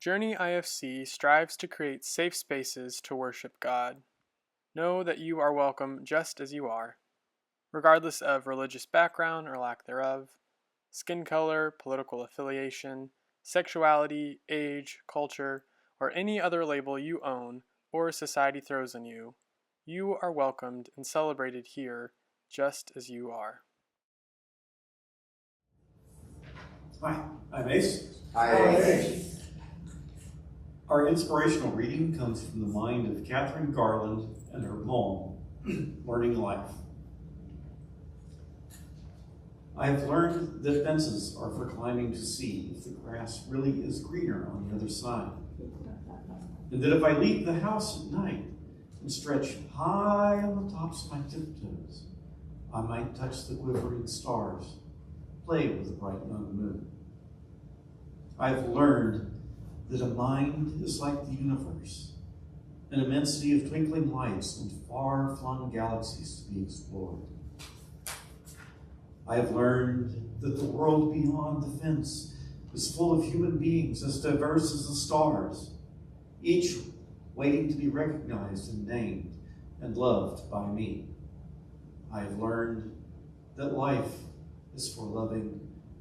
Journey IFC strives to create safe spaces to worship God. Know that you are welcome just as you are, regardless of religious background or lack thereof, skin color, political affiliation, sexuality, age, culture, or any other label you own or society throws on you. You are welcomed and celebrated here just as you are. Hi, I'm Ace. Hi, Ace. Our inspirational reading comes from the mind of Catherine Garland and her poem, Learning Life. I have learned that fences are for climbing to see if the grass really is greener on the other side. And that if I leave the house at night and stretch high on the tops of my tiptoes, I might touch the quivering stars, play with the bright young moon. I have learned that a mind is like the universe, an immensity of twinkling lights and far-flung galaxies to be explored. I have learned that the world beyond the fence is full of human beings as diverse as the stars, each waiting to be recognized and named and loved by me. I have learned that life is for loving,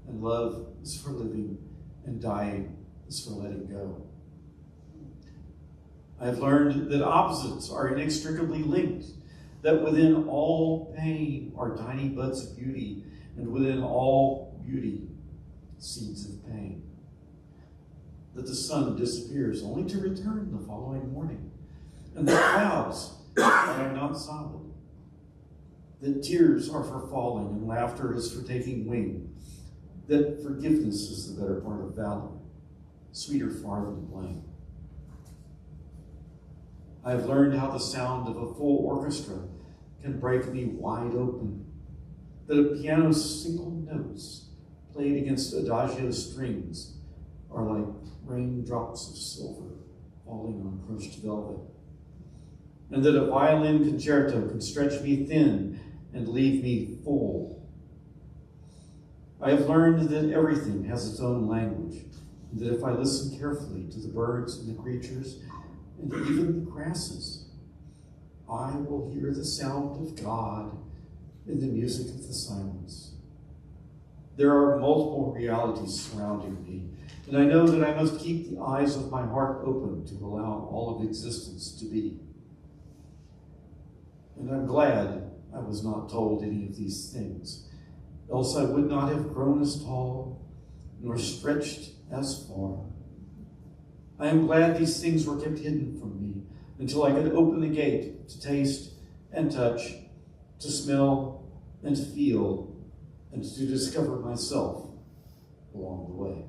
and love is for living, and dying is for letting go. I have learned that opposites are inextricably linked, that within all pain are tiny buds of beauty, and within all beauty, seeds of pain. That the sun disappears only to return the following morning, and that clouds are not solid. That tears are for falling and laughter is for taking wing. That forgiveness is the better part of valor, sweeter far than blame. I have learned how the sound of a full orchestra can break me wide open. That a piano's single notes played against adagio strings are like raindrops of silver falling on crushed velvet. And that a violin concerto can stretch me thin and leave me full. I have learned that everything has its own language, and that if I listen carefully to the birds and the creatures, and even the grasses, I will hear the sound of God in the music of the silence. There are multiple realities surrounding me, and I know that I must keep the eyes of my heart open to allow all of existence to be. And I'm glad I was not told any of these things, else I would not have grown as tall, nor stretched as far. I am glad these things were kept hidden from me until I could open the gate to taste and touch, to smell and to feel, and to discover myself along the way.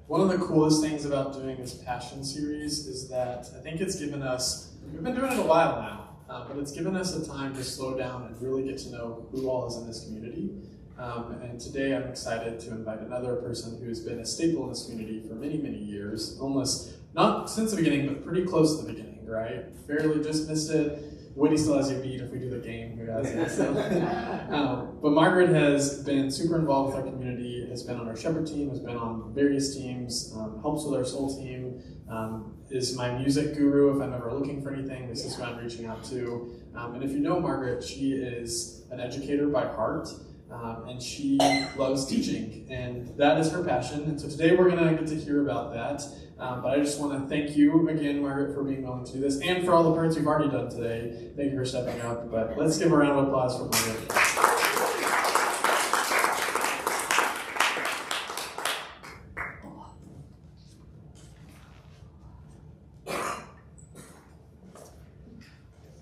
One of the coolest things about doing this Passion series is that I think it's given us, we've been doing it a while now, but it's given us a time to slow down and really get to know who all is in this community. And today I'm excited to invite another person who's been a staple in this community for many, many years, almost not since the beginning, but pretty close to the beginning, right? Barely just missed it. Woody still has you beat if we do the game, who has it. So. But Margaret has been super involved with our community, has been on our shepherd team, has been on various teams, helps with our soul team, is my music guru if I'm ever looking for anything. This is who I'm reaching out to. And if you know Margaret, she is an educator by heart. And she loves teaching, and that is her passion. And so today we're going to get to hear about that. But I just want to thank you again, Margaret, for being willing to do this, and for all the parts you've already done today. Thank you for stepping up. But let's give a round of applause for Margaret.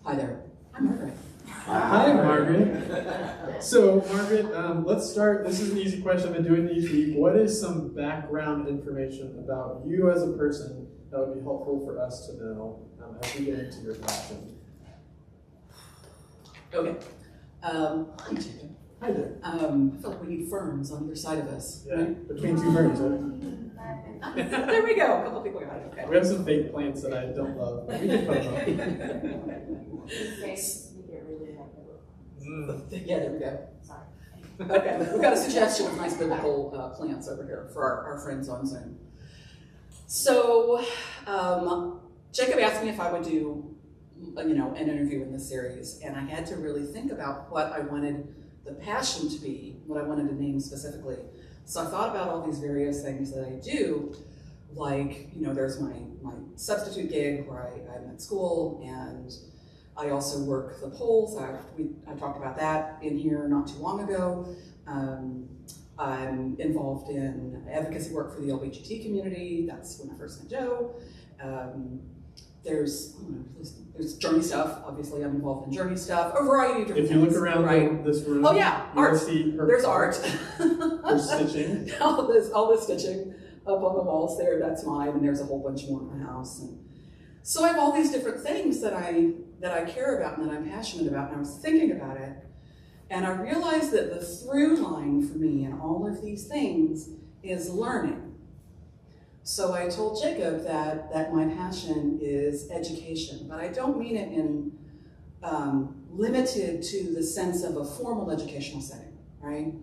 Hi there. I'm Margaret. Hi, Margaret. So, Margaret, let's start. This is an easy question I've been doing each week. What is some background information about you as a person that would be helpful for us to know as we get into your passion? Okay. Hi, Jacob. Hi there. I feel like we need ferns on either side of us. Yeah, between two ferns, right? There we go. A couple people got it. Okay. We have some fake plants that I don't love, but we can put them up. Yeah, there we go. Okay, we've got a suggestion of nice biblical plants over here for our friends on Zoom. So, Jacob asked me if I would do, an interview in this series, and I had to really think about what I wanted the passion to be, what I wanted to name specifically. So I thought about all these various things that I do, like, there's my substitute gig where I'm at school, and I also work the polls. I talked about that in here not too long ago. I'm involved in advocacy work for the LGBT community. That's when I first met Joe. There's journey stuff. Obviously, I'm involved in journey stuff. A variety of different things. If you look around this room, oh yeah, art. There's art. There's stitching. all this stitching up on the walls there. That's mine, and there's a whole bunch more in my house. And so I have all these different things that I care about and that I'm passionate about. And I was thinking about it, and I realized that the through line for me in all of these things is learning. So I told Jacob that my passion is education, but I don't mean it in limited to the sense of a formal educational setting, right?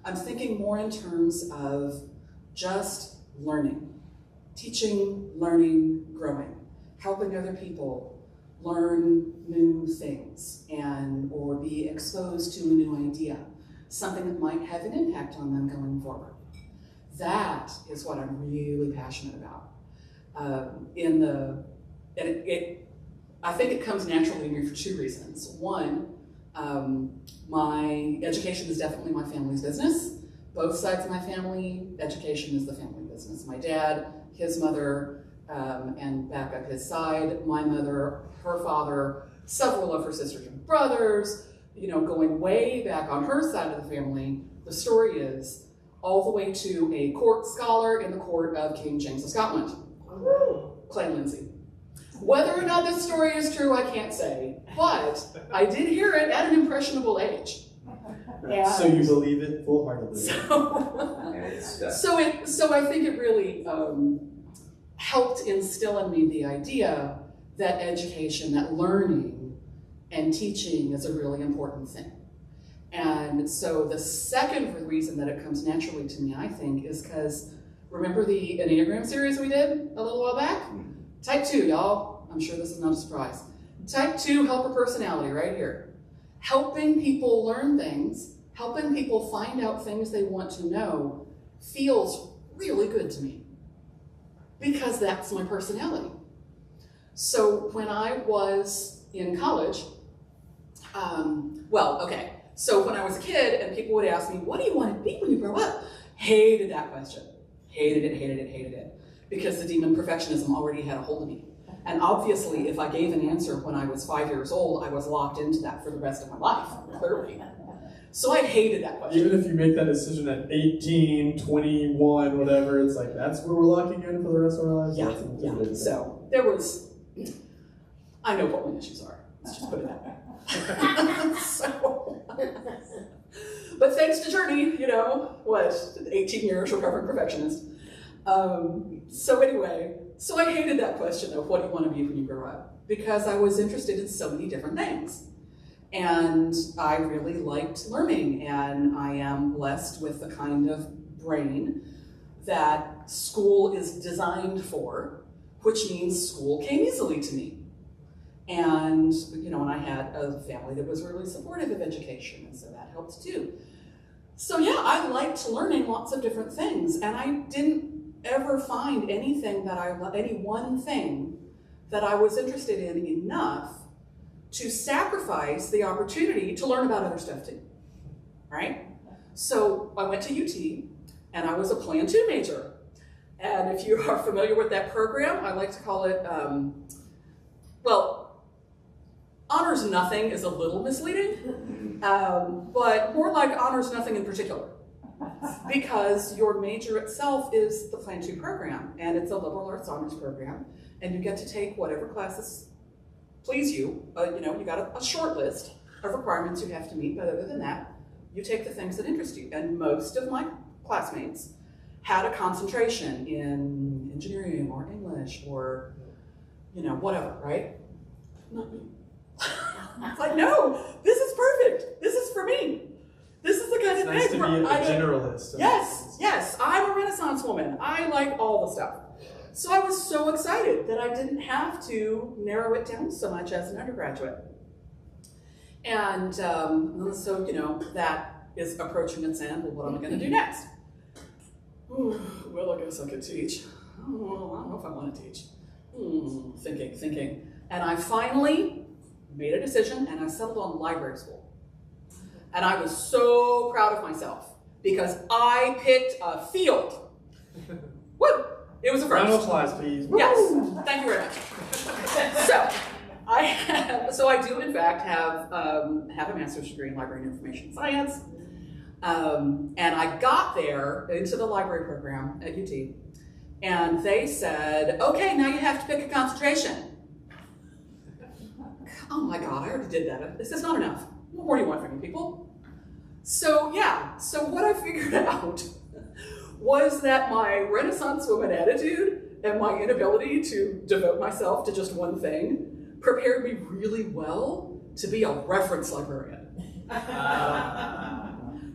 I'm thinking more in terms of just learning, teaching, learning, growing, helping other people learn new things or be exposed to a new idea, something that might have an impact on them going forward. That is what I'm really passionate about. I think it comes naturally to me for two reasons. One, my education is definitely my family's business. Both sides of my family, education is the family business. My dad, his mother, and back up his side, my mother, her father, several of her sisters and brothers, going way back on her side of the family. The story is all the way to a court scholar in the court of King James of Scotland, Clan Lindsay. Whether or not this story is true, I can't say, but I did hear it at an impressionable age. So you believe it full-heartedly. So I think it really helped instill in me the idea that education, that learning and teaching is a really important thing. And so the second reason that it comes naturally to me, I think, is because, remember the Enneagram series we did a little while back? Type 2, y'all. I'm sure this is not a surprise. Type 2 helper personality right here. Helping people learn things, helping people find out things they want to know feels really good to me because that's my personality. So when I was in college, so when I was a kid and people would ask me, what do you want to be when you grow up? Hated that question. Hated it. Because the demon perfectionism already had a hold of me. And obviously, if I gave an answer when I was 5 years old, I was locked into that for the rest of my life, clearly. So I hated that question. Even if you make that decision at 18, 21, whatever, it's like, that's where we're locking in for the rest of our lives? Yeah. So there was, I know what my issues are. Let's just put it that way. But thanks to Journey, 18 years recovering perfectionist. So I hated that question of what do you want to be when you grow up? Because I was interested in so many different things. And I really liked learning, and I am blessed with the kind of brain that school is designed for, which means school came easily to me. And, and I had a family that was really supportive of education, and so that helped too. So yeah, I liked learning lots of different things, and I didn't ever find any one thing that I was interested in enough to sacrifice the opportunity to learn about other stuff too, right? So I went to UT, and I was a Plan 2 major. And if you are familiar with that program, I like to call it, honors nothing is a little misleading, but more like honors nothing in particular. Because your major itself is the Plan 2 program, and it's a liberal arts honors program, and you get to take whatever classes please you. You got a short list of requirements you have to meet, but other than that, you take the things that interest you. And most of my classmates had a concentration in engineering or English or, whatever, right? Not me. It's like, no, this is perfect. This is for me. This is the kind It's nice to be a generalist. Yes, I'm a Renaissance woman. I like all the stuff. So I was so excited that I didn't have to narrow it down so much as an undergraduate. And so, you know, that is approaching its end. Well, what am I going to do next? Well, I guess I could teach. Oh, I don't know if I want to teach. Thinking. And I finally made a decision, and I settled on library school. And I was so proud of myself because I picked a field. Woo! It was a first. Round of applause, please. Yes, thank you very much. So I do in fact have a master's degree in library and information science, and I got there into the library program at UT, and they said, "Okay, now you have to pick a concentration." Oh my God, I already did that. This is not enough. What more do you want from me, people? So yeah, so what I figured out was that my Renaissance woman attitude and my inability to devote myself to just one thing prepared me really well to be a reference librarian.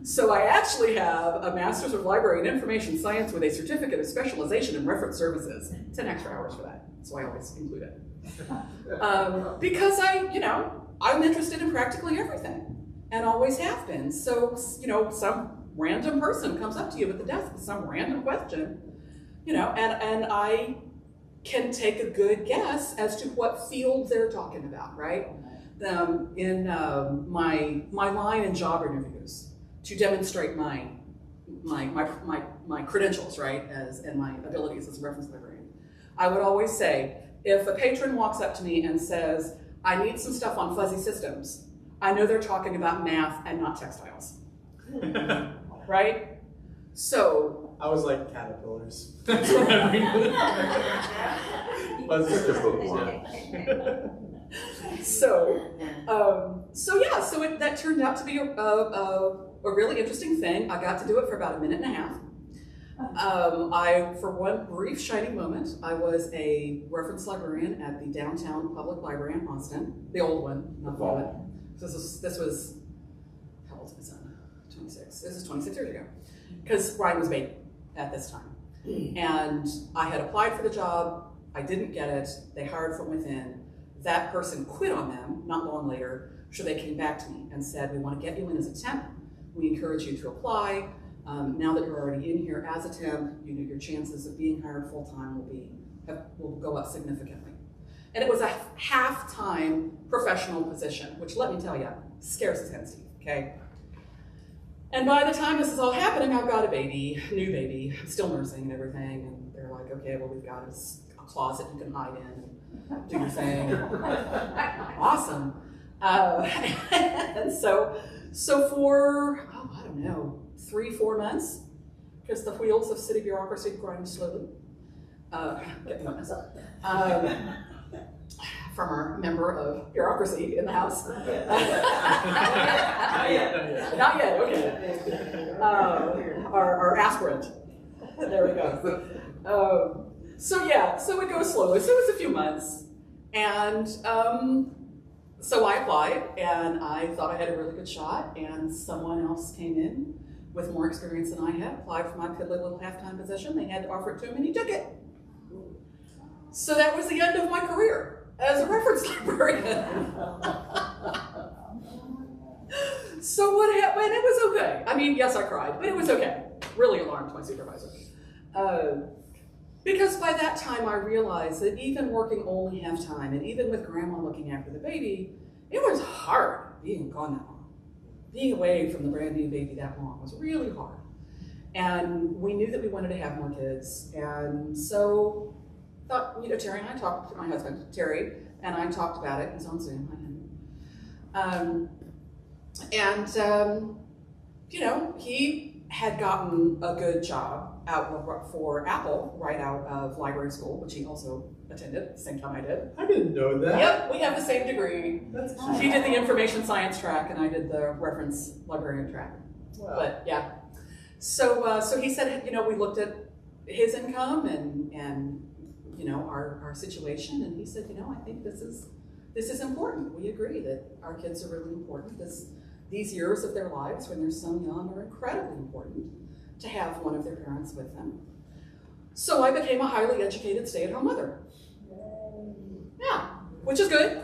So I actually have a Master's of Library and Information Science with a Certificate of Specialization in Reference Services. 10 extra hours for that, so I always include it. Because I'm interested in practically everything, and always have been. So, you know, some random person comes up to you at the desk with some random question, you know, and I can take a good guess as to what field they're talking about, right? In my line in job interviews to demonstrate my credentials, right, and my abilities as a reference librarian, I would always say, if a patron walks up to me and says, "I need some stuff on fuzzy systems," I know they're talking about math and not textiles. Right? So I was like caterpillars. That turned out to be a really interesting thing. I got to do it for about a minute and a half. For one brief shining moment, I was a reference librarian at the downtown public library in Austin, the old one, not the new one. This was, how old is my son? 26. This is 26 years ago, because Ryan was baby at this time. And I had applied for the job, I didn't get it, they hired from within. That person quit on them not long later, so they came back to me and said, "We want to get you in as a temp. We encourage you to apply. Now that you're already in here as a temp, you know, your chances of being hired full-time will go up significantly." And it was a half-time professional position, which, let me tell you, scares the hen's teeth, okay? And by the time this is all happening, I've got a baby, new baby, still nursing and everything, and they're like, "Okay, well, we've got a closet you can hide in and do your thing." Awesome. And so for, I don't know, 3-4 months, because the wheels of city bureaucracy grind slowly. From our member of bureaucracy in the house. Not yet, okay. Our aspirant. There we go. So it goes slowly. So it was a few months. And so I applied, and I thought I had a really good shot, and someone else came in with more experience than I had, applied for my piddly little half-time position. They had to offer it to him, and he took it. So that was the end of my career as a reference librarian. So what happened? It was okay. I mean, yes, I cried, but it was okay. Really alarmed my supervisor. Because by that time I realized that even working only half-time, and even with grandma looking after the baby, it was hard being gone that long. Being away from the brand new baby that long was really hard. And we knew that we wanted to have more kids. And so thought, you know, Terry and I talked to my husband, Terry, and I talked about it. He's on Zoom. You know, he had gotten a good job out for Apple right out of library school, which he also attended at the same time I did. I didn't know that. Yep, we have the same degree. That's cool. He did the information science track, and I did the reference librarian track. Wow. But yeah, so he said, you know, we looked at his income and you know, our situation, and he said, you know, I think this is important. We agree that our kids are really important. These years of their lives when they're so young are incredibly important to have one of their parents with them. So I became a highly educated stay-at-home mother. Yeah, which is good.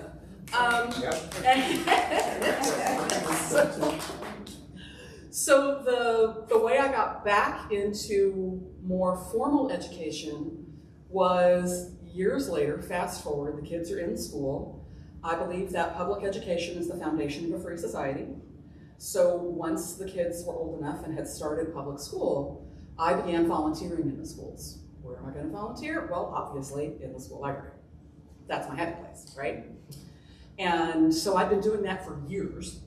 So the way I got back into more formal education was years later. Fast forward, the kids are in school. I believe that public education is the foundation of a free society. So once the kids were old enough and had started public school, I began volunteering in the schools. Where am I going to volunteer? Well, obviously in the school library. That's my happy place, right? And so I've been doing that for years.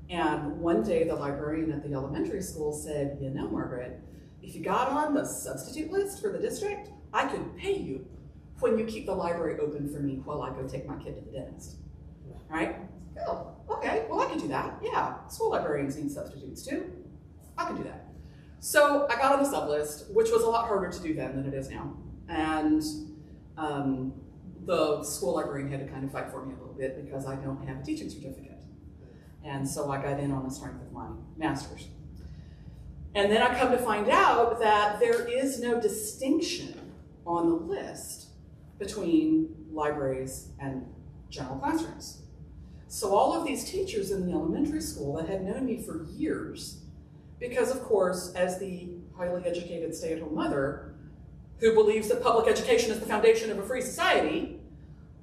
And one day the librarian at the elementary school said, you know, Margaret, if you got on the substitute list for the district, I could pay you when you keep the library open for me while I go take my kid to the dentist, right? Oh, okay, well I could do that, yeah. School librarians need substitutes too. I could do that. So I got on the sub list, which was a lot harder to do then than it is now. And the school librarian had to kind of fight for me a little bit because I don't have a teaching certificate. And so I got in on the strength of my master's. And then I come to find out that there is no distinction on the list between libraries and general classrooms. So all of these teachers in the elementary school that had known me for years, because of course, as the highly educated stay-at-home mother who believes that public education is the foundation of a free society,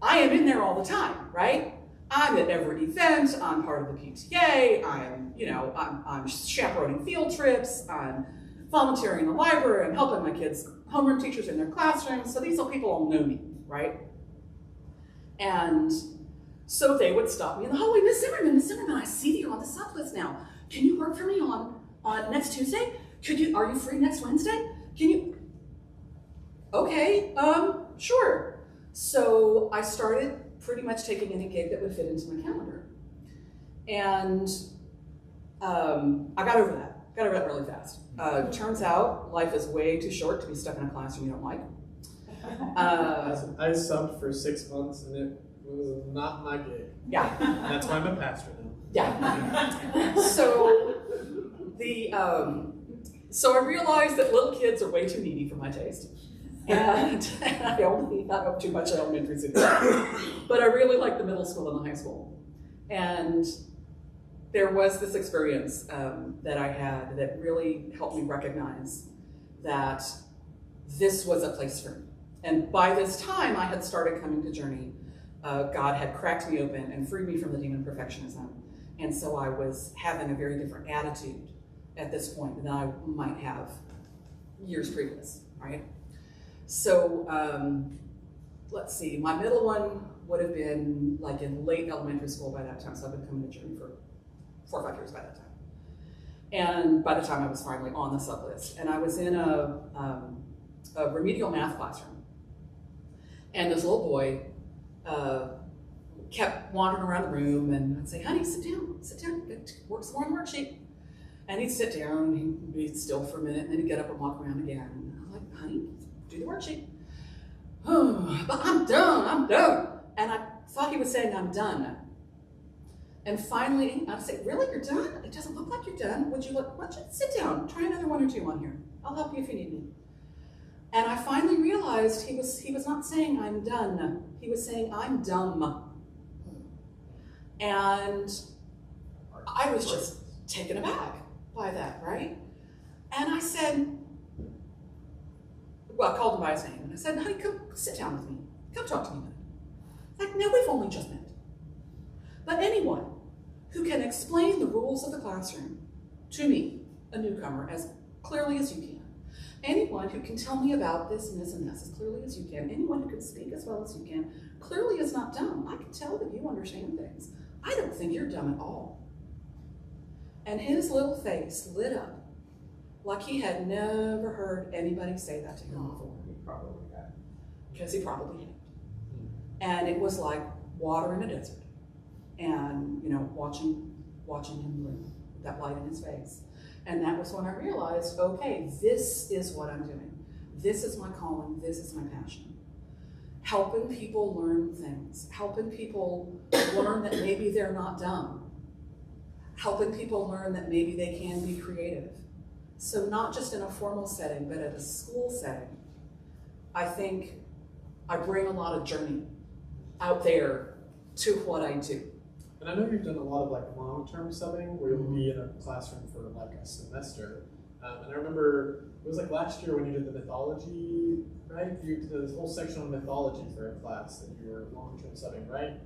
I am in there all the time, right? I'm at every event, I'm part of the PTA, I'm chaperoning field trips, I'm volunteering in the library, I'm helping my kids' homeroom teachers in their classrooms, so these people all know me, right? And so they would stop me in the hallway, Miss Zimmerman, I see that you're on the sub list now. Can you work for me on next Tuesday? Are you free next Wednesday? Can you? Okay, sure. So I started pretty much taking any gig that would fit into my calendar. And I got over that really fast. Turns out life is way too short to be stuck in a classroom you don't like. I subbed for 6 months and it was not my gig. Yeah. That's why I'm a pastor now. Yeah. So I realized that little kids are way too needy for my taste. And I only not up too much elementary students, but I really liked the middle school and the high school. And there was this experience that I had that really helped me recognize that this was a place for me. And by this time, I had started coming to Journey. God had cracked me open and freed me from the demon perfectionism. And so I was having a very different attitude at this point than I might have years previous, right? So let's see, my middle one would have been like in late elementary school by that time, so I've been coming to Journey for 4 or 5 years by that time. And by the time I was finally on the sub list, and I was in a remedial math classroom, and this little boy kept wandering around the room, and I'd say, honey, sit down, work some more on the worksheet. And he'd sit down, and he'd be still for a minute, and then he'd get up and walk around again. And I'm like, honey, do the worksheet. Oh, but I'm done. And I thought he was saying, I'm done. And finally, I'd say, really, you're done? It doesn't look like you're done. Why don't you sit down, try another 1 or 2 on here. I'll help you if you need me. And I finally realized he was not saying I'm done. He was saying I'm dumb. And I was just taken aback by that, right? And I said, well, I called him by his name, and I said, honey, come sit down with me. Come talk to me a minute. Like, no, we've only just met. But anyone who can explain the rules of the classroom to me, a newcomer, as clearly as you can, anyone who can tell me about this and this and this as clearly as you can, anyone who can speak as well as you can, clearly is not dumb. I can tell that you understand things. I don't think you're dumb at all. And his little face lit up like he had never heard anybody say that to him before. He probably had. Because he probably had. And it was like water in a desert. And, watching him bloom, that light in his face. And that was when I realized, okay, this is what I'm doing. This is my calling, this is my passion. Helping people learn things, helping people learn that maybe they're not dumb. helping people learn that maybe they can be creative. So not just in a formal setting, but at a school setting, I think I bring a lot of journey out there to what I do. And I know you've done a lot of like long-term subbing where you'll be in a classroom for like a semester. And I remember it was like last year when you did the mythology, right? You did this whole section on mythology for a class that you were long-term subbing, right?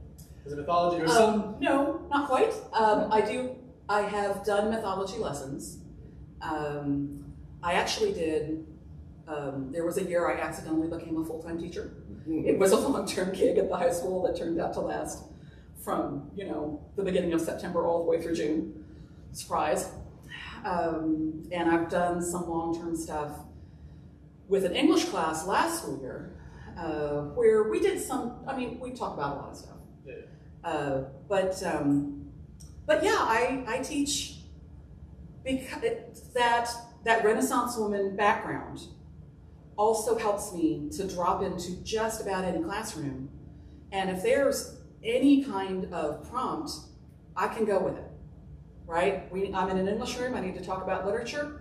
Was it mythology or some? No, not quite. I have done mythology lessons. I actually did, there was a year I accidentally became a full-time teacher. It was a long-term gig at the high school that turned out to last from, the beginning of September all the way through June. Surprise. And I've done some long-term stuff with an English class last school year, where we did we talked about a lot of stuff. Yeah. But yeah, I teach because that Renaissance woman background also helps me to drop into just about any classroom. And if there's any kind of prompt, I can go with it, right? I'm in an English room, I need to talk about literature,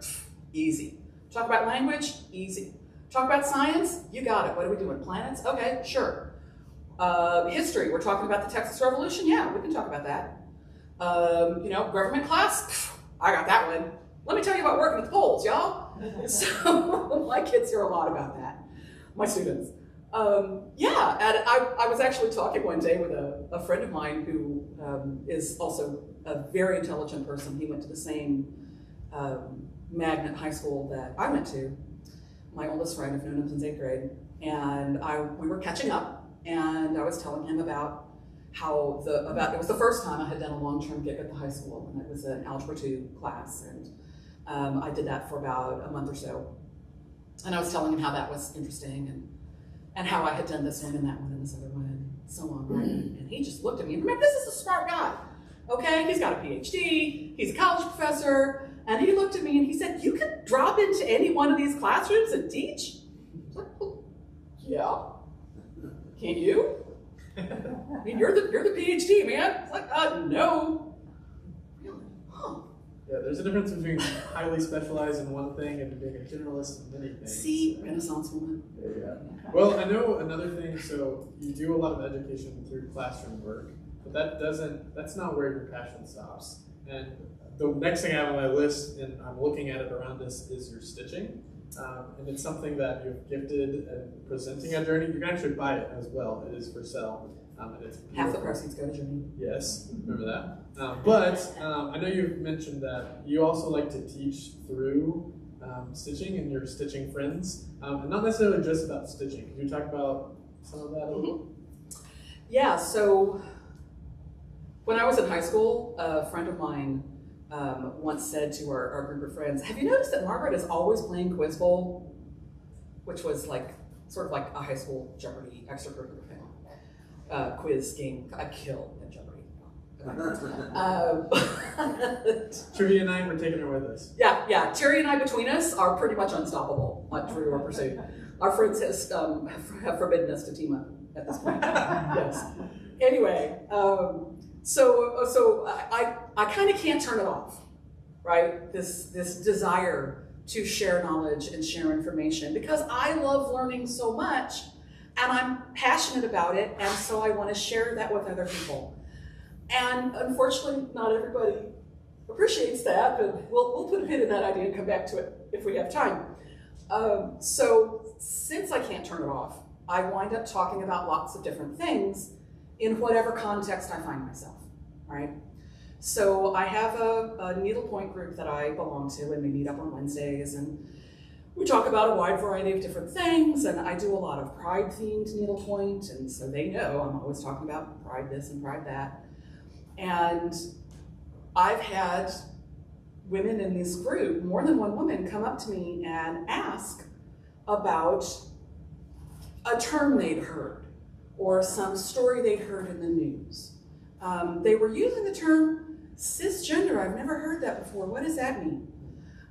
easy. Talk about language, easy. Talk about science, you got it. What are we doing, planets? Okay, sure. History, we're talking about the Texas Revolution, yeah, we can talk about that. Government class, I got that one. Let me tell you about working at the polls, y'all. So my kids hear a lot about that, my students. And I was actually talking one day with a friend of mine who is also a very intelligent person. He went to the same magnet high school that I went to. My oldest friend, I've known him since 8th grade. And we were catching up, and I was telling him about how it was the first time I had done a long-term gig at the high school, and it was an Algebra 2 class. And I did that for about a month or so. And I was telling him how that was interesting and how I had done this one and that one and this other one and so on, right? And he just looked at me and remember, this is a smart guy, okay? He's got a PhD, he's a college professor, and he looked at me and he said, you could drop into any one of these classrooms and teach? I was like, well, yeah, can't you? I mean, you're the PhD, man. It's like, no. Really? Huh. Yeah, there's a difference between highly specialized in one thing and being a generalist in many things. See, Renaissance woman. Yeah. Well, I know another thing, so you do a lot of education through classroom work, but that's not where your passion stops. And the next thing I have on my list, and I'm looking at it around this, is your stitching. And it's something that you've gifted and presenting a journey. You can actually buy it as well. It is for sale. And it's half the proceeds go to Journey. Yes, remember that. But I know you've mentioned that you also like to teach through stitching and your stitching friends, and not necessarily just about stitching. Could you talk about some of that a little? Yeah, so when I was in high school, a friend of mine once said to our group of friends, have you noticed that Margaret is always playing Quiz Bowl? Which was sort of like a high school Jeopardy extracurricular thing. Quiz game. I kill at Jeopardy. Trivia and I, we're taking her with us. Yeah. Terry and I, between us, are pretty much unstoppable on Trivial Pursuit. Our friends have forbidden us to team up at this point. Yes. Anyway, so I kind of can't turn it off, right? This desire to share knowledge and share information because I love learning so much. And I'm passionate about it, and so I want to share that with other people. And unfortunately, not everybody appreciates that, but we'll put a pin in that idea and come back to it if we have time. So since I can't turn it off, I wind up talking about lots of different things in whatever context I find myself, right? So I have a needlepoint group that I belong to, and we meet up on Wednesdays, and we talk about a wide variety of different things, and I do a lot of pride-themed needlepoint, and so they know I'm always talking about pride this and pride that. And I've had women in this group, more than one woman, come up to me and ask about a term they'd heard or some story they'd heard in the news. They were using the term cisgender. I've never heard that before. What does that mean?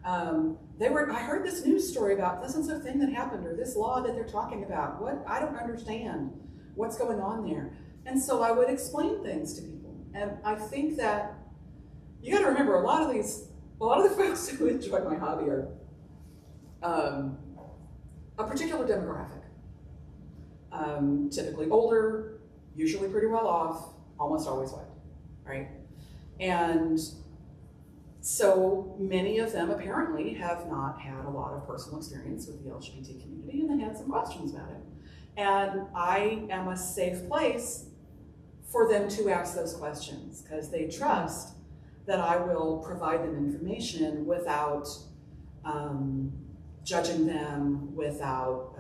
I heard this news story about this and so thing that happened, or this law that they're talking about. What? I don't understand what's going on there. And so I would explain things to people. And I think that you got to remember a lot of the folks who enjoy my hobby are a particular demographic. Typically older, usually pretty well off, almost always white, right? And so many of them apparently have not had a lot of personal experience with the LGBT community, and they had some questions about it. And I am a safe place for them to ask those questions because they trust that I will provide them information without judging them, without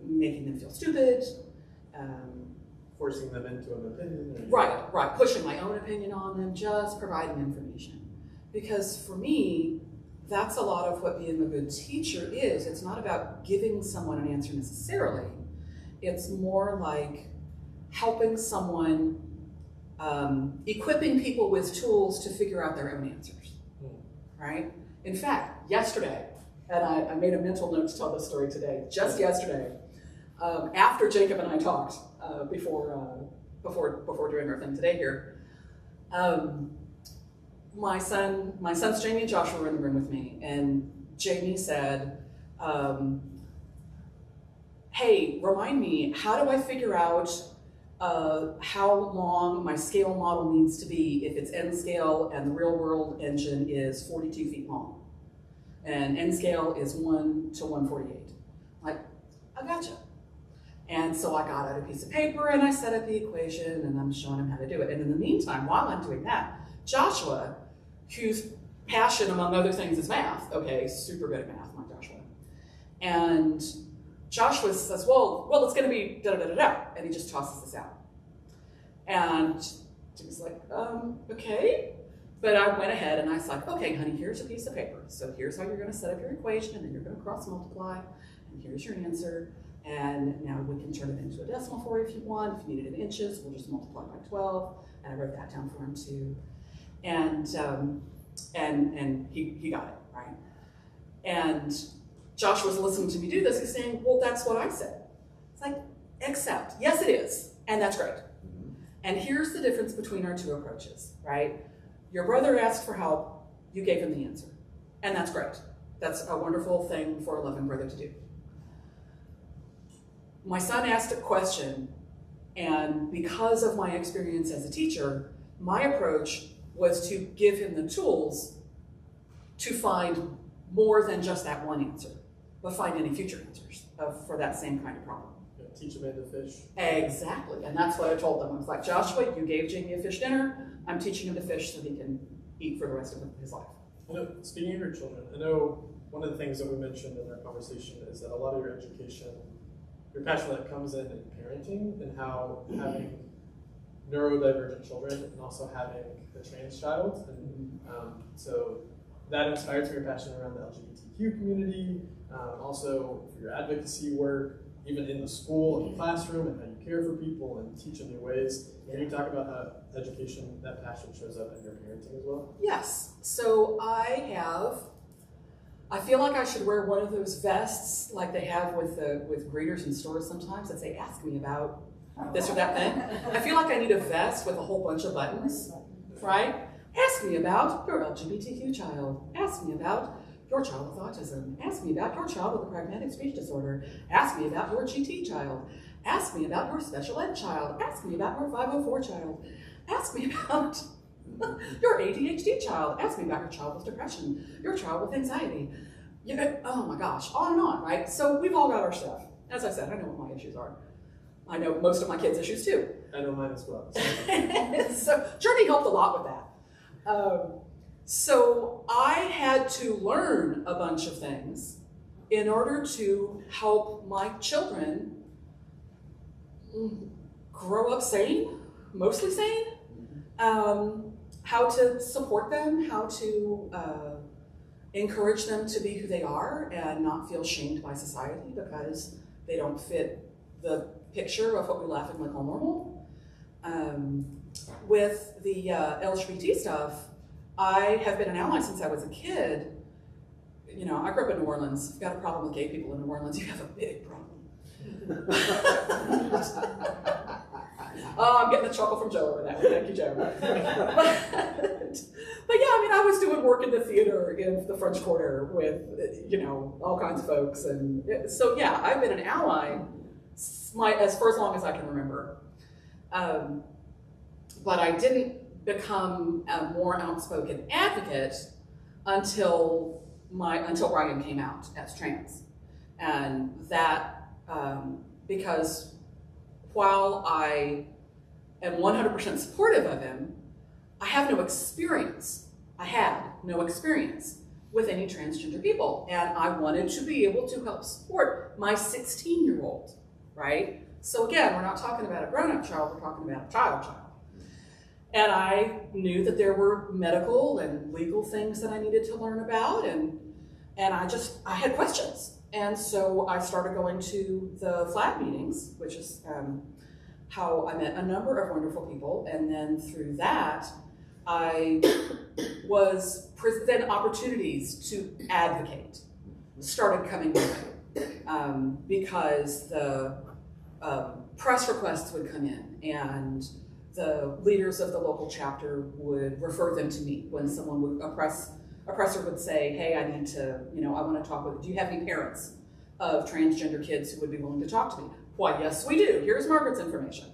making them feel stupid. Forcing them into an opinion. Right, pushing my own opinion on them, just providing information. Because for me, that's a lot of what being a good teacher is. It's not about giving someone an answer necessarily. It's more like helping someone, equipping people with tools to figure out their own answers, right? In fact, yesterday, and I made a mental note to tell this story today, just yesterday, after Jacob and I talked before doing our thing today here, my sons Jamie and Joshua were in the room with me, and Jamie said, hey, remind me, how do I figure out how long my scale model needs to be if it's N scale and the real world engine is 42 feet long? And N scale is 1 to 148. Like, I gotcha. And so I got out a piece of paper and I set up the equation and I'm showing him how to do it. And in the meantime, while I'm doing that, Joshua, whose passion among other things is math, okay, super good at math, like Joshua. And Joshua says, well, it's gonna be da-da-da-da-da, and he just tosses this out. And Jimmy's like, okay. But I went ahead and I was like, okay, honey, here's a piece of paper. So here's how you're gonna set up your equation, and then you're gonna cross multiply, and here's your answer. And now we can turn it into a decimal for you if you want. If you need it in inches, we'll just multiply by 12. And I wrote that down for him too. And he got it, right? And Josh was listening to me do this. He's saying, well, that's what I said. It's like, except, yes, it is. And that's great. Mm-hmm. And here's the difference between our two approaches, right? Your brother asked for help. You gave him the answer. And that's great. That's a wonderful thing for a loving brother to do. My son asked a question, and because of my experience as a teacher, my approach was to give him the tools to find more than just that one answer, but find any future answers for that same kind of problem. Yeah, teach a man to fish. Exactly, and that's what I told them. I was like, Joshua, you gave Jamie a fish dinner. I'm teaching him to fish so he can eat for the rest of his life. Speaking of your children, I know one of the things that we mentioned in our conversation is that a lot of your education, your passion that comes in parenting and how having neurodivergent children and also having a trans child. And so that inspires your passion around the LGBTQ community, also for your advocacy work, even in the school and the classroom, and how you care for people and teach in new ways. Can you talk about how education, that passion shows up in your parenting as well? Yes. So I feel like I should wear one of those vests like they have with greeters in stores sometimes that say, ask me about this or that thing. I feel like I need a vest with a whole bunch of buttons, right? Ask me about your LGBTQ child. Ask me about your child with autism. Ask me about your child with a pragmatic speech disorder. Ask me about your GT child. Ask me about your special ed child. Ask me about your 504 child. Ask me about your ADHD child. Ask me about your child with depression, your child with anxiety. Oh my gosh, on and on, right? So we've all got our stuff. As I said, I know what my issues are. I know most of my kids' issues too. I know mine as well. So Journey helped a lot with that. So I had to learn a bunch of things in order to help my children grow up sane, mostly sane, how to support them, how to encourage them to be who they are and not feel shamed by society because they don't fit the picture of what we laughingly call normal. With the LGBT stuff, I have been an ally since I was a kid. You know, I grew up in New Orleans. If you've got a problem with gay people in New Orleans, you have a big problem. Oh, I'm getting a chuckle from Joe over that one. Thank you, Joe. But yeah, I mean, I was doing work in the theater in the French Quarter with, all kinds of folks. And so, yeah, I've been an ally for as long as I can remember. But I didn't become a more outspoken advocate until Ryan came out as trans. And that, because while I am 100% supportive of him, I have no experience. I had no experience with any transgender people. And I wanted to be able to help support my 16-year-old, right? So again, we're not talking about a grown-up child, we're talking about a child. And I knew that there were medical and legal things that I needed to learn about, and I had questions. And so I started going to the flag meetings, which is how I met a number of wonderful people. And then through that, I was then opportunities to advocate started coming my way, because the press requests would come in, and the leaders of the local chapter would refer them to me when someone would oppressor would say, hey, I need to, I want to talk with, do you have any parents of transgender kids who would be willing to talk to me? Why, yes, we do. Here's Margaret's information.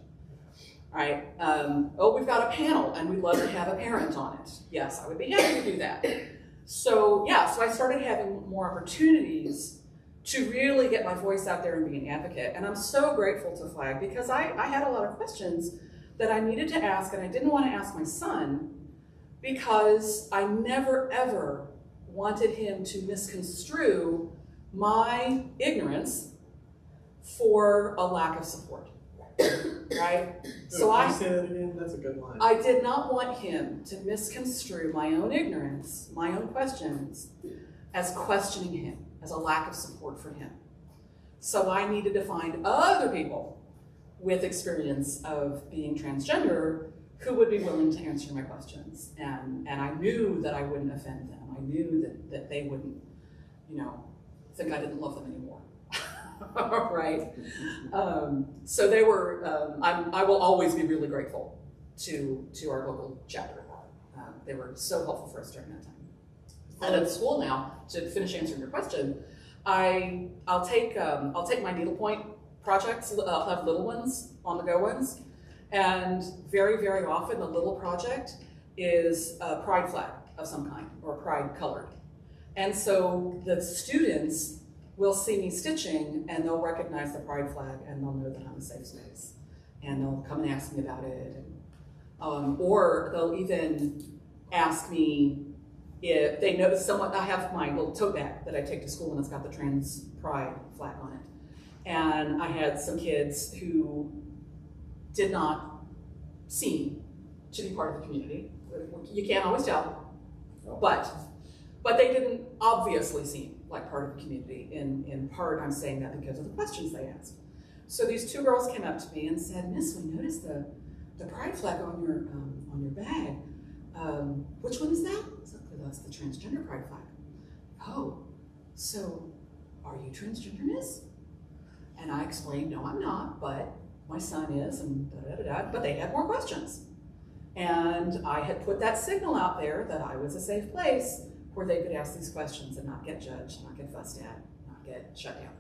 All right. Oh, we've got a panel and we'd love to have a parent on it. Yes, I would be happy to do that. So yeah, so I started having more opportunities to really get my voice out there and be an advocate. And I'm so grateful to Flag because I had a lot of questions that I needed to ask, and I didn't want to ask my son because I never ever wanted him to misconstrue my ignorance for a lack of support, right? So I say that again. That's a good line. I did not want him to misconstrue my own ignorance, my own questions, as questioning him, as a lack of support for him. So I needed to find other people with experience of being transgender who would be willing to answer my questions. And I knew that I wouldn't offend them. I knew that they wouldn't, think I didn't love them anymore. Right? So they were, I will always be really grateful to our local chapter. They were so helpful for us during that time. And at school now, to finish answering your question, I'll take my needlepoint projects. I'll have little ones, on-the-go ones, and very, very often the little project is a pride flag of some kind, or pride colored. And so the students will see me stitching and they'll recognize the pride flag and they'll know that I'm a safe space. And they'll come and ask me about it. Or they'll even ask me if they know someone. I have my little tote bag that I take to school and it's got the trans pride flag on it. And I had some kids who did not seem to be part of the community. You can't always tell, but they didn't obviously seem like part of the community. In part, I'm saying that because of the questions they asked. So these two girls came up to me and said, Miss, we noticed the pride flag on your bag. Which one is that? I said, that's the transgender pride flag. Oh, so are you transgender, Miss? And I explained, no, I'm not, but my son is, and da-da-da-da, but they had more questions. And I had put that signal out there that I was a safe place where they could ask these questions and not get judged, not get fussed at, not get shut down.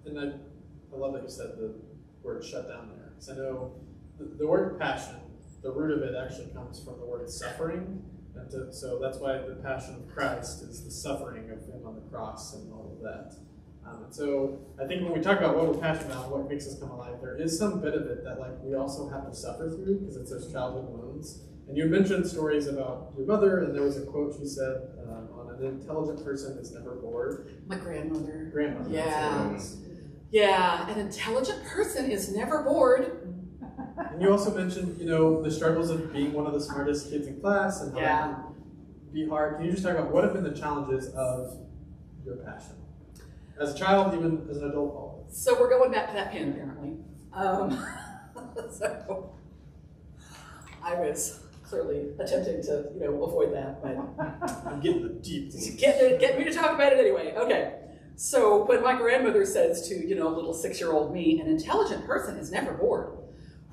And I love that you said the word shut down there, because I know the word passion, the root of it actually comes from the word suffering. And so that's why the passion of Christ is the suffering of him on the cross and all of that. And so I think when we talk about what we're passionate about, what makes us come alive, there is some bit of it that we also have to suffer through because it's those childhood wounds. And you mentioned stories about your mother, and there was a quote she said on an intelligent person is never bored. My grandmother. Grandmother. Yeah. Yeah, an intelligent person is never bored. And you also mentioned, the struggles of being one of the smartest kids in class and how that can be hard. Can you just talk about what have been the challenges of your passion? As a child, even as an adult? So we're going back to that pen, apparently. So I was clearly attempting to, avoid that, but I'm getting the deep. Get me to talk about it anyway. Okay. So when my grandmother says to, little 6-year-old me, an intelligent person is never bored,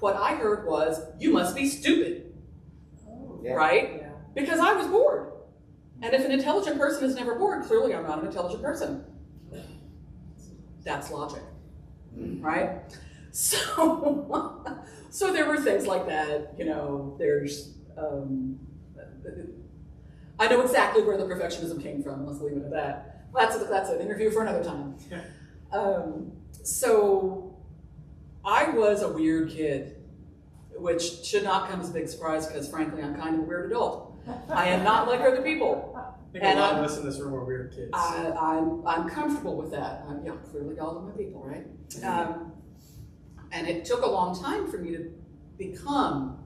what I heard was, you must be stupid, right? Yeah. Because I was bored. And if an intelligent person is never bored, clearly I'm not an intelligent person. That's logic, right? So there were things like that, there's, I know exactly where the perfectionism came from, let's leave it at that. That's an interview for another time. So I was a weird kid, which should not come as a big surprise because frankly, I'm kind of a weird adult. I am not like other people. I think a lot of us in this room are weird kids. I'm comfortable with that. Clearly all of my people, right? And it took a long time for me to become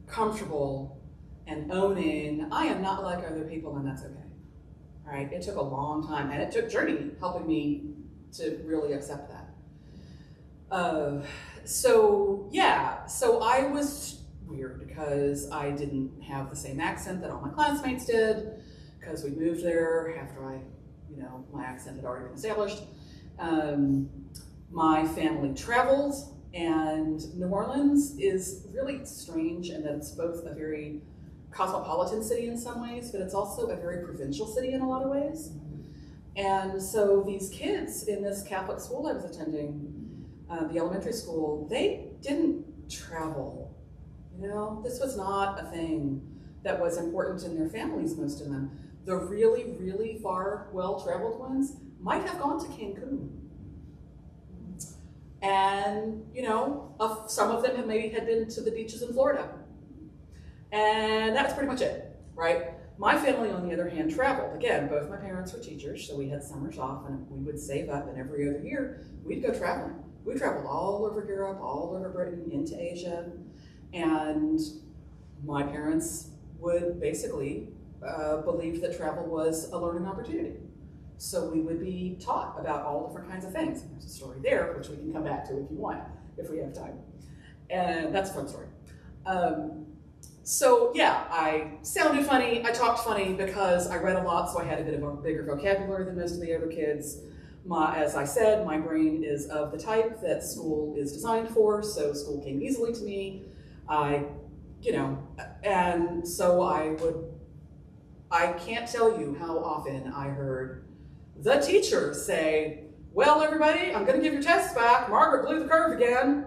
comfortable and owning, I am not like other people and that's okay. Right? It took a long time, and it took Journey helping me to really accept that. So I was weird because I didn't have the same accent that all my classmates did, because we moved there after my accent had already been established. My family traveled, and New Orleans is really strange in that it's both a very cosmopolitan city in some ways, but it's also a very provincial city in a lot of ways. And so these kids in this Catholic school I was attending, the elementary school, they didn't travel. This was not a thing that was important in their families, most of them. The really, really far, well-traveled ones might have gone to Cancun. And, some of them had been to the beaches in Florida. And that's pretty much it, right? My family, on the other hand, traveled. Again, both my parents were teachers, so we had summers off, and we would save up, and every other year, we'd go traveling. We traveled all over Europe, all over Britain, into Asia, and my parents would basically believe that travel was a learning opportunity. So we would be taught about all different kinds of things. And there's a story there, which we can come back to if you want, if we have time. And that's a fun story. So yeah, I sounded funny, I talked funny because I read a lot, so I had a bit of a bigger vocabulary than most of the other kids. As I said, my brain is of the type that school is designed for, so school came easily to me. And so I can't tell you how often I heard the teacher say, well, everybody, I'm gonna give your tests back. Margaret blew the curve again.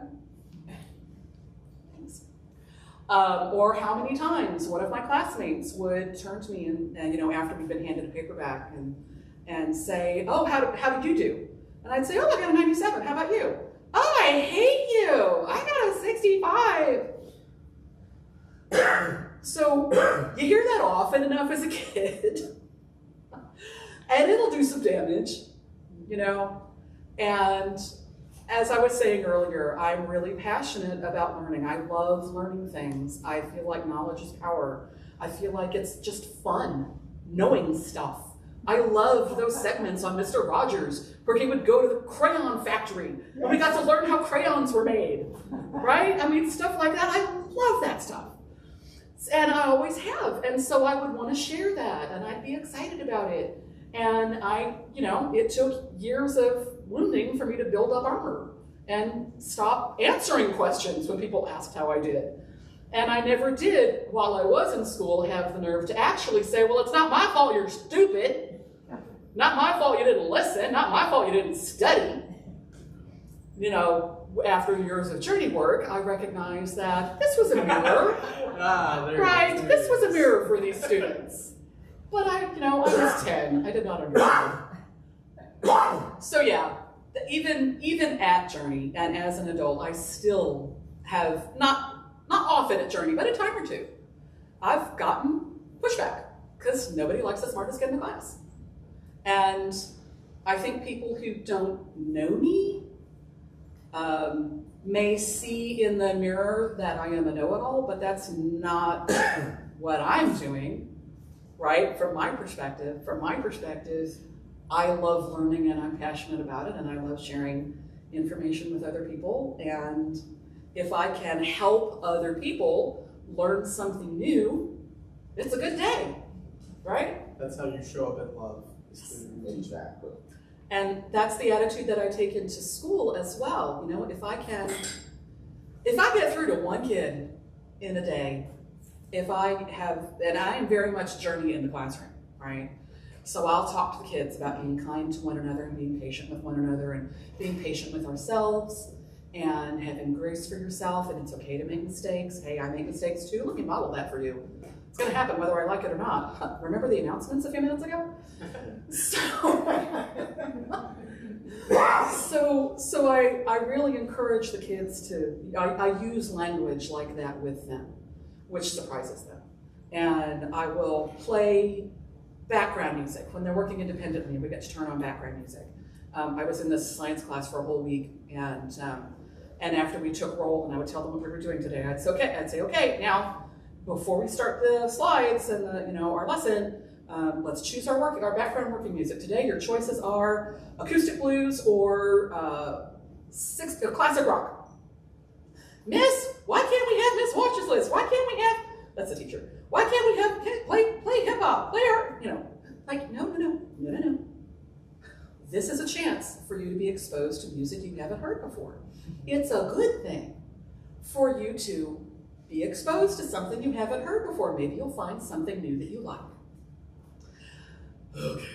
Or how many times one of my classmates would turn to me and after we'd been handed a paperback and say, oh, how did you do? And I'd say, oh, I got a 97, how about you? Oh, I hate you, I got a 65. So you hear that often enough as a kid, and it'll do some damage, and as I was saying earlier, I'm really passionate about learning. I love learning things. I feel like knowledge is power. I feel like it's just fun knowing stuff. I loved those segments on Mr. Rogers where he would go to the crayon factory and we got to learn how crayons were made, right? I mean, stuff like that. I love that stuff. And I always have. And so I would want to share that and I'd be excited about it. And it took years of wounding for me to build up armor and stop answering questions when people asked how I did. And I never did, while I was in school, have the nerve to actually say, well, it's not my fault you're stupid. Not my fault you didn't listen. Not my fault you didn't study. After years of journey work, I recognized that this was a mirror. Right? This was a mirror for these students. But I was 10. I did not understand. So yeah, even at Journey and as an adult, I still have, not often at Journey, but a time or two, I've gotten pushback because nobody likes the smartest kid in the class. And I think people who don't know me may see in the mirror that I am a know-it-all, but that's not what I'm doing. Right? From my perspective, I love learning and I'm passionate about it and I love sharing information with other people. And if I can help other people learn something new, it's a good day, right? That's how you show up in love. Exactly. And that's the attitude that I take into school as well. You know, if I get through to one kid in a day, and I am very much journey in the classroom, right? So I'll talk to the kids about being kind to one another and being patient with one another and being patient with ourselves and having grace for yourself, and it's okay to make mistakes. Hey, I make mistakes too. Let me model that for you. It's going to happen whether I like it or not. Remember the announcements a few minutes ago? So I really encourage the kids I use language like that with them, which surprises them. And I will play background music when they're working independently. We get to turn on background music. I was in this science class for a whole week, and after we took roll, and I would tell them what we were doing today, I'd say, okay, now before we start the slides and our lesson, let's choose our background working music. Today, your choices are acoustic blues or classic rock. Miss, why can't we have Miss Watch's List? Why can't we have? That's the teacher. Why can't we have play hip hop? Play art? No. This is a chance for you to be exposed to music you haven't heard before. It's a good thing for you to be exposed to something you haven't heard before. Maybe you'll find something new that you like. Okay.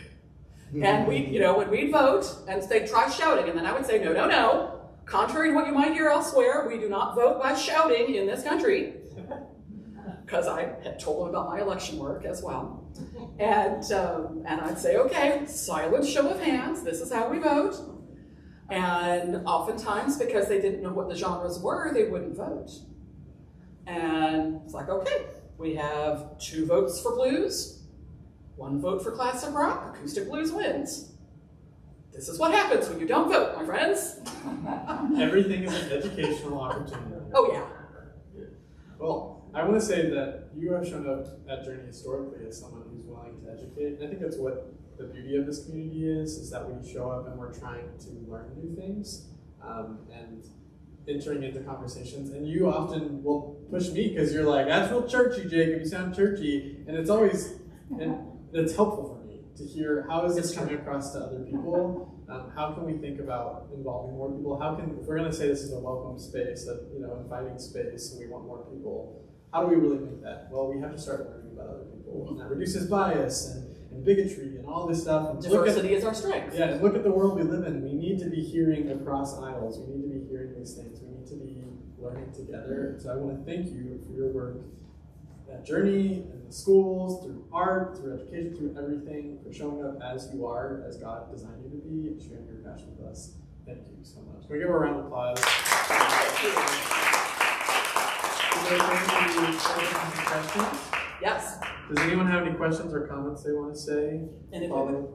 And when we'd vote, and they'd try shouting, and then I would say, no. Contrary to what you might hear elsewhere, we do not vote by shouting in this country. Because I had told them about my election work as well. And I'd say, okay, silent show of hands, this is how we vote. And oftentimes, because they didn't know what the genres were, they wouldn't vote. And it's like, okay, we have 2 votes for blues, 1 vote for classic rock, acoustic blues wins. This is what happens when you don't vote, my friends. Everything is an educational opportunity. Oh, yeah. Well, I want to say that you have shown up at Journey historically as someone who's willing to educate. And I think that's what the beauty of this community is that we show up and we're trying to learn new things and entering into conversations. And you often will push me because you're like, that's real churchy, Jacob. You sound churchy. And it's always, and it's helpful for me to hear how is this coming across to other people. How can we think about involving more people? If we're going to say this is a welcome space, inviting space, and we want more people, how do we really make that? Well, we have to start learning about other people. And that reduces bias and bigotry and all this stuff. And diversity is our strength. Yeah, and look at the world we live in. We need to be hearing across aisles. We need to be hearing these things. We need to be learning together. So I want to thank you for your work at Journey, in the schools, through art, through education, through everything, for showing up as you are, as God designed you to be, and sharing your passion with us. Thank you so much. Can we give her a round of applause? Yes. Does anyone have any questions or comments they want to say? And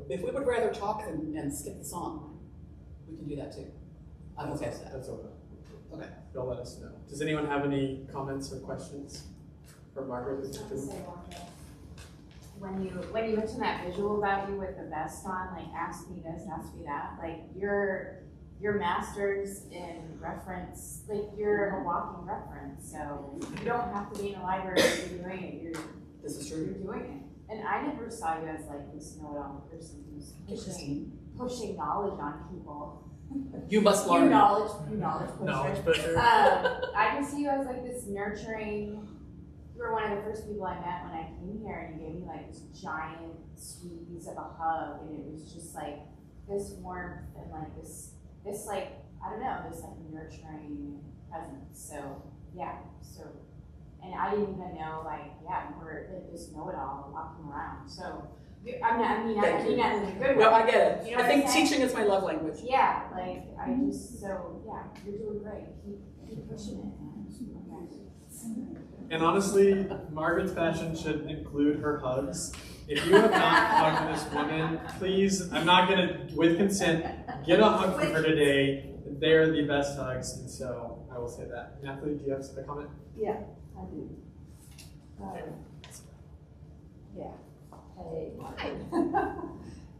if we would rather talk and skip the song, we can do that too. I'm okay with that. That's open. Okay. Y'all let us know. Does anyone have any comments or questions for Margaret? When you mentioned that visual about you with the vest on, like ask me this, ask me that, like your master's in reference, like you're a walking reference, so you don't have to be in a library to be doing it. This is true. You're doing it. And I never saw you as like this know-it-all person who's pushing knowledge on people. You must learn. You knowledge pusher. Knowledge pusher. I can see you as like this nurturing. You were one of the first people I met when I came here, and you gave me like this giant squeeze of a hug, and it was just like this warmth and like this like, I don't know, this like nurturing presence. So yeah, and I didn't even know, like, yeah, you were like this know-it-all walking around. So I mean that in a good way. No, I get it. You know I think teaching is my love language. Yeah, like I just, so yeah, you're doing great. Keep pushing it. And honestly, Margaret's passion should include her hugs. If you have not hugged this woman, please, I'm not going to, with consent, get a hug from her today. They're the best hugs, and so I will say that. Natalie, do you have a comment? Yeah, I do. Yeah. Hey.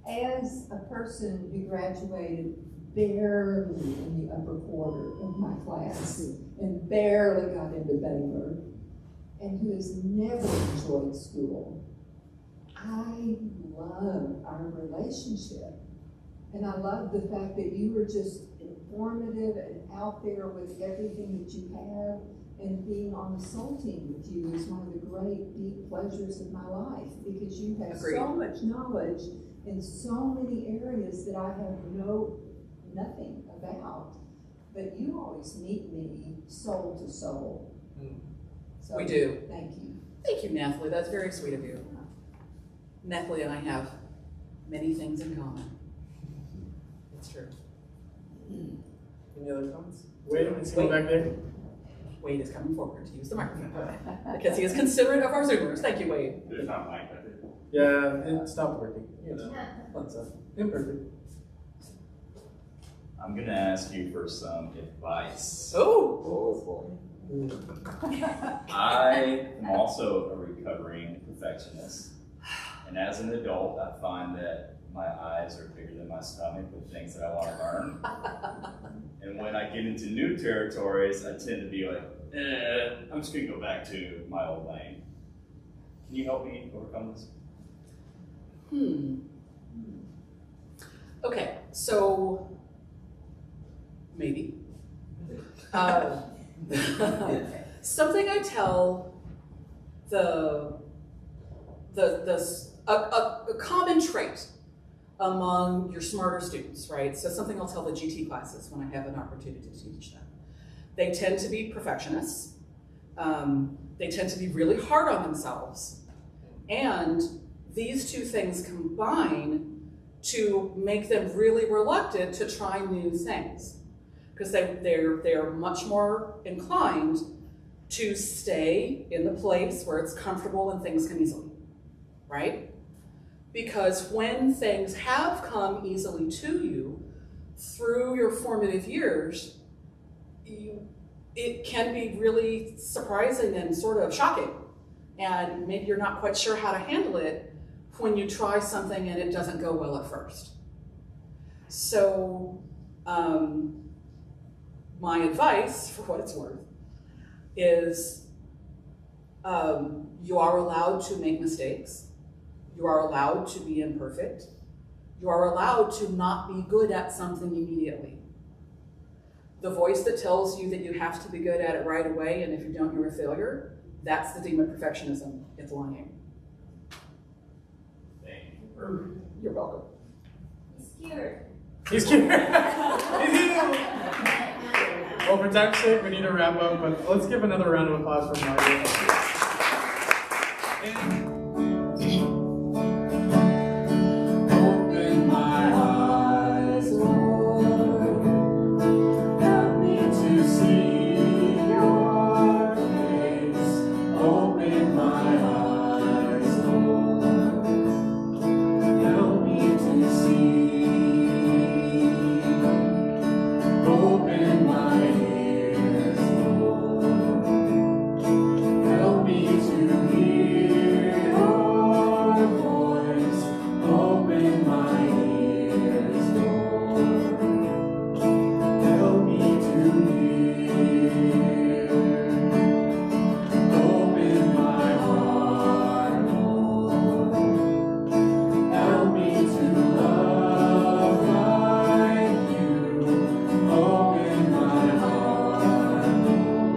As a person who graduated barely in the upper quarter of my class and barely got into Baylor, and who has never enjoyed school, I love our relationship And I love the fact that you were just informative and out there with everything that you have. And being on the soul team with you is one of the great deep pleasures of my life, because you have Agreed. so much knowledge in so many areas that I have nothing about. But you always meet me soul to soul. So, We do. Thank you. Thank you, Nathalie. That's very sweet of you. Nathalie and I have many things in common. It's true. Any other comments? Wait, is he back there? Wade is coming forward to use the microphone because he is considerate of our Zoomers. Thank you, Wade. There's not mic right there. Yeah, it stopped working. You know, what's up? Imperfect. I'm gonna ask you for some advice. Oh. I am also a recovering perfectionist, and as an adult, I find that my eyes are bigger than my stomach with things that I want to learn. And when I get into new territories, I tend to be like, I'm just gonna go back to my old lane. Can you help me overcome this? Okay, so maybe. Something I tell a common trait among your smarter students, right? So something I'll tell the GT classes when I have an opportunity to teach them. They tend to be perfectionists. They tend to be really hard on themselves. And these two things combine to make them really reluctant to try new things. Because they're much more inclined to stay in the place where it's comfortable and things come easily, right? Because when things have come easily to you through your formative years, it can be really surprising and sort of shocking. And maybe you're not quite sure how to handle it when you try something and it doesn't go well at first. So my advice, for what it's worth, is you are allowed to make mistakes. You are allowed to be imperfect. You are allowed to not be good at something immediately. The voice that tells you that you have to be good at it right away, and if you don't, you're a failure, that's the demon perfectionism. It's lying. Thank you. You're welcome. He's scared. He's cute. Well, for time's sake, we need to wrap up, but let's give another round of applause for Margaret. Open my eyes, Lord. Help me to see your face. Open my eyes, Lord. Help me to see. Open my ears, Lord. Help me to hear your voice. Open my ears, Lord. Help me to hear. Open my heart, Lord. Help me to love like you. Open my heart, Lord.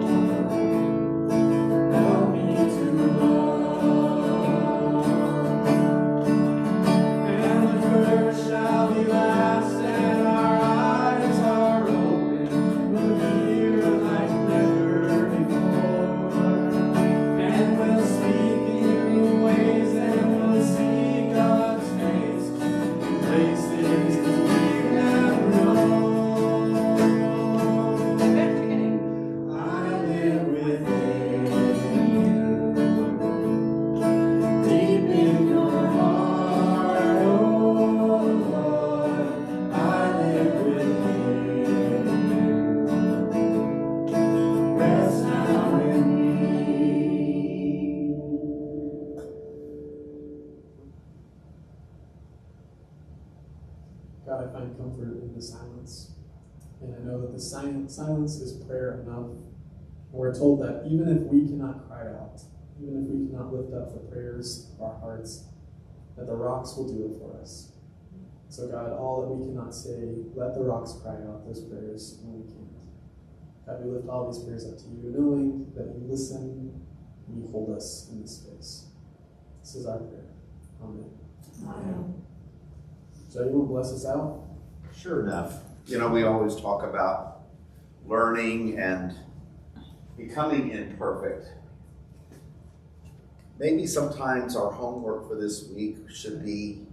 Help me to love. And the first shall be last, and our eyes are open. We'll hear like never before. And we'll speak in new ways, and we'll see God's face in places we've never known. I live within you, deep in your heart, oh Lord. I live within you, rest now in me. God, I find comfort in the silence. And I know that the silence is prayer enough. And we're told that even if we cannot cry out, even if we cannot lift up the prayers of our hearts, that the rocks will do it for us. So God, all that we cannot say, let the rocks cry out those prayers when we can't. God, we lift all these prayers up to you, knowing that you listen and you hold us in this space. This is our prayer. Amen. Amen. So anyone bless us out? Sure enough. You know, we always talk about learning and becoming imperfect. Maybe sometimes our homework for this week should be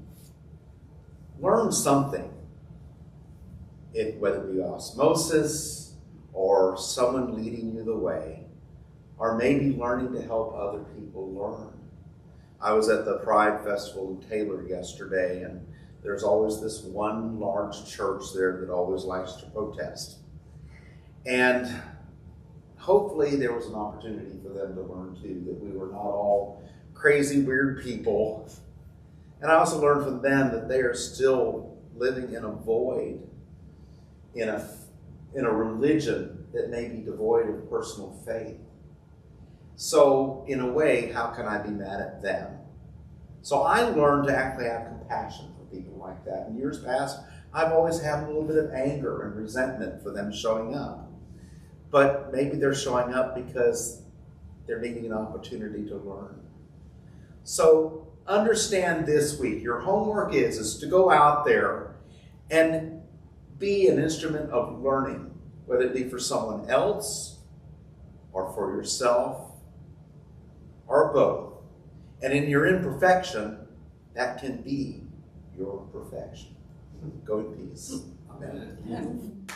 learn something. Whether it be osmosis or someone leading you the way, or maybe learning to help other people learn. I was at the Pride Festival in Taylor yesterday, and there's always this one large church there that always likes to protest. And hopefully there was an opportunity for them to learn too, that we were not all crazy, weird people. And I also learned from them that they are still living in a void, in a religion that may be devoid of personal faith. So in a way, how can I be mad at them? So I learned to actually have compassion for people like that. In years past, I've always had a little bit of anger and resentment for them showing up. But maybe they're showing up because they're needing an opportunity to learn. So understand this week, your homework is to go out there and be an instrument of learning, whether it be for someone else or for yourself or both. And in your imperfection, that can be your perfection. Go in peace. Amen. Amen.